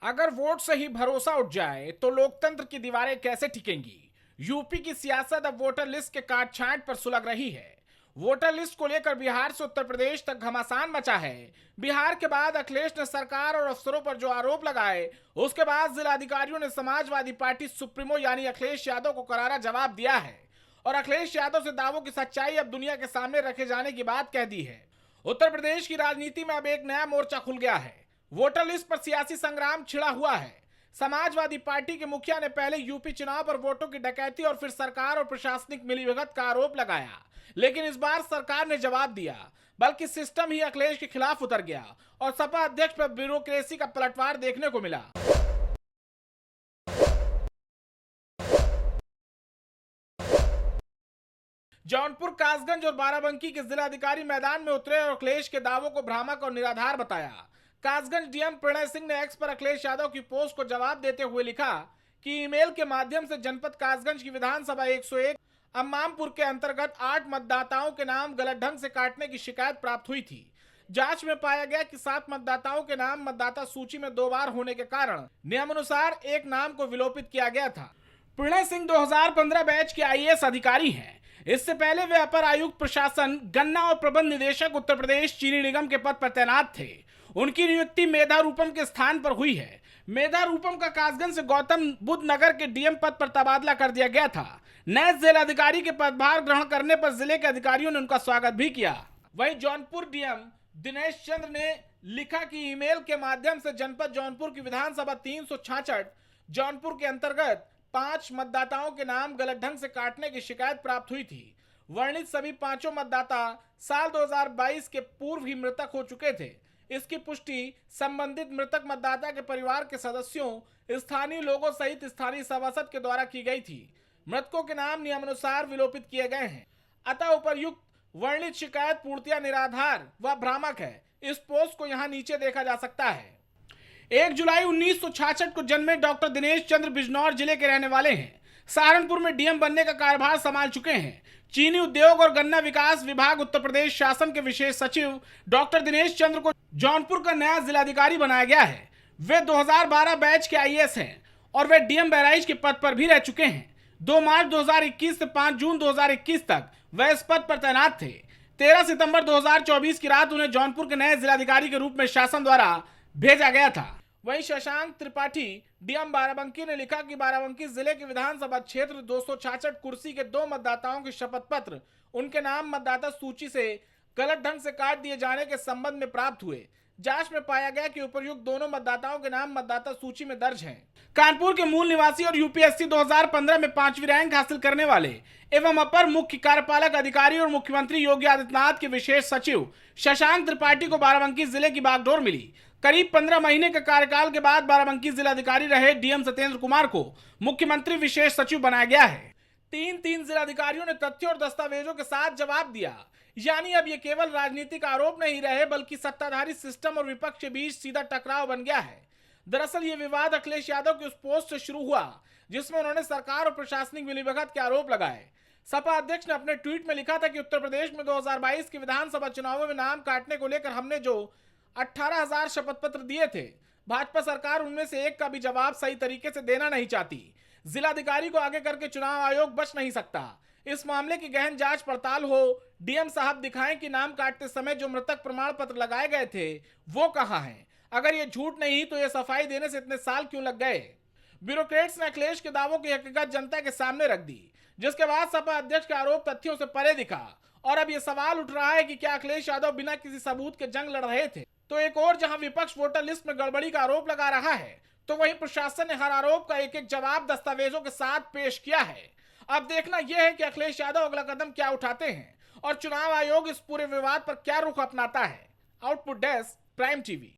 अगर वोट से ही भरोसा उठ जाए तो लोकतंत्र की दीवारें कैसे टिकेंगी। यूपी की सियासत अब वोटर लिस्ट के काट छांट पर सुलग रही है। वोटर लिस्ट को लेकर बिहार से उत्तर प्रदेश तक घमासान मचा है। बिहार के बाद अखिलेश ने सरकार और अफसरों पर जो आरोप लगाए, उसके बाद जिलाधिकारियों ने समाजवादी पार्टी सुप्रीमो यानी अखिलेश यादव को करारा जवाब दिया है और अखिलेश यादव से दावों की सच्चाई अब दुनिया के सामने रखे जाने की बात कह दी है। उत्तर प्रदेश की राजनीति में अब एक नया मोर्चा खुल गया है। वोटर लिस्ट पर सियासी संग्राम छिड़ा हुआ है। समाजवादी पार्टी के मुखिया ने पहले यूपी चुनाव पर वोटों की डकैती और फिर सरकार और प्रशासनिक मिलीभगत का आरोप लगाया, लेकिन इस बार सरकार ने जवाब दिया, बल्कि सिस्टम ही अखिलेश के खिलाफ उतर गया और सपा अध्यक्ष पर ब्यूरोक्रेसी का पलटवार देखने को मिला। जौनपुर, कासगंज और बाराबंकी के जिलाधिकारी मैदान में उतरे और अखिलेश के दावों को भ्रामक और निराधार बताया। कासगंज डीएम प्रणय सिंह ने एक्स पर अखिलेश यादव की पोस्ट को जवाब देते हुए लिखा कि ईमेल के माध्यम से जनपद कासगंज की विधानसभा 101 अम्मामपुर के अंतर्गत 8 मतदाताओं के नाम गलत ढंग से काटने की शिकायत प्राप्त हुई थी। जांच में पाया गया कि 7 मतदाताओं के नाम मतदाता सूची में 2 बार होने के कारण नियमानुसार एक नाम को विलोपित किया गया था। प्रणय सिंह 2015 बैच के आईएएस अधिकारी हैं। इससे पहले वे अपर आयुक्त प्रशासन, गन्ना और प्रबंध निदेशक उत्तर प्रदेश चीनी निगम के पद पर तैनात थे। उनकी नियुक्ति मेधा रूपम के स्थान पर हुई है। मेधा रूपम का कासगंज से गौतम बुद्ध नगर के डीएम पद पर तबादला कर दिया गया था। नए जिलाधिकारी के पदभार ग्रहण करने पर जिले के अधिकारियों ने उनका स्वागत भी किया। वहीं जौनपुर डीएम दिनेश चंद्र ने लिखा कि ईमेल के माध्यम से जनपद जौनपुर की विधानसभा 366 जौनपुर के अंतर्गत 5 मतदाताओं के नाम गलत ढंग से काटने की शिकायत प्राप्त हुई थी। वर्णित सभी 5 मतदाता साल 2022 के पूर्व ही मृतक हो चुके थे। इसकी पुष्टि संबंधित मृतक मतदाता के परिवार के सदस्यों, स्थानीय लोगों सहित स्थानीय सभासद के द्वारा की गई थी। मृतकों के नाम नियमानुसार विलोपित किए गए हैं। अतः उपर्युक्त वर्णित शिकायत पूर्णतया निराधार व भ्रामक है। इस पोस्ट को यहाँ नीचे देखा जा सकता है। 1 जुलाई 1966 को जन्मे डॉक्टर दिनेश चंद्र बिजनौर जिले के रहने वाले हैं। सहारनपुर में डीएम बनने का कार्यभार संभाल चुके हैं। चीनी उद्योग और गन्ना विकास विभाग उत्तर प्रदेश शासन के विशेष सचिव डॉक्टर दिनेश चंद्र को जौनपुर का नया जिलाधिकारी बनाया गया है। वे 2012 बैच के आईएएस हैं और वे डीएम बहराइच के पद पर भी रह चुके हैं। 2 मार्च 2021 से 5 जून 2021 तक वे इस पद पर तैनात थे। 13 सितंबर 2024 की रात उन्हें जौनपुर के नए जिलाधिकारी के रूप में शासन द्वारा भेजा गया था। वहीं शशांक त्रिपाठी डीएम बाराबंकी ने लिखा कि बाराबंकी जिले के विधानसभा क्षेत्र 266 कुर्सी के 2 मतदाताओं के शपथ पत्र उनके नाम मतदाता सूची से गलत ढंग से काट दिए जाने के संबंध में प्राप्त हुए। जांच में पाया गया कि उपर्युक्त दोनों मतदाताओं के नाम मतदाता सूची में दर्ज हैं। कानपुर के मूल निवासी और यूपीएससी 2015 में 5वीं रैंक हासिल करने वाले एवं अपर मुख्य कार्यपालक अधिकारी और मुख्यमंत्री योगी आदित्यनाथ के विशेष सचिव शशांक त्रिपाठी को बाराबंकी जिले की बागडोर मिली। करीब 15 महीने के कार्यकाल के बाद बाराबंकी जिलाधिकारी रहे डीएम सत्येंद्र कुमार को मुख्यमंत्री विशेष सचिव बनाया गया है। 3 जिलाधिकारियों ने तथ्यों और दस्तावेजों के साथ जवाब दिया। यानी अब ये केवल राजनीतिक आरोप नहीं रहे, बल्कि सत्ताधारी सिस्टम और विपक्ष के बीच सीधा टकराव बन गया है। दरअसल ये विवाद अखिलेश यादव की उस पोस्ट से शुरू हुआ जिसमें उन्होंने सरकार और प्रशासनिक मिलीभगत के आरोप लगाए। सपा अध्यक्ष ने अपने ट्वीट में लिखा था कि उत्तर प्रदेश में 2022 के विधानसभा चुनावों में नाम काटने को लेकर हमने जो 18,000 शपथ पत्र दिए थे, भाजपा सरकार उनमें से एक का भी जवाब सही तरीके से देना नहीं चाहती। जिलाधिकारी को आगे करके चुनाव आयोग बच नहीं सकता। इस मामले की गहन जांच पड़ताल हो। डीएम साहब दिखाएं कि नाम काटते समय जो मृतक प्रमाण पत्र लगाए गए थे वो कहां हैं। अगर ये झूठ नहीं तो ये सफाई देने से इतने साल क्यों लग गए। ब्यूरोक्रेट्स ने अखिलेश के दावों की हकीकत जनता के सामने रख दी, जिसके बाद सपा अध्यक्ष का आरोप तथ्यों से परे दिखा और अब यह सवाल उठ रहा है कि क्या अखिलेश यादव बिना किसी सबूत के जंग लड़ रहे थे। तो एक और जहां विपक्ष वोटर लिस्ट में गड़बड़ी का आरोप लगा रहा है, तो वहीं प्रशासन ने हर आरोप का एक एक जवाब दस्तावेजों के साथ पेश किया है। अब देखना यह है कि अखिलेश यादव अगला कदम क्या उठाते हैं और चुनाव आयोग इस पूरे विवाद पर क्या रुख अपनाता है। Output desk, prime TV.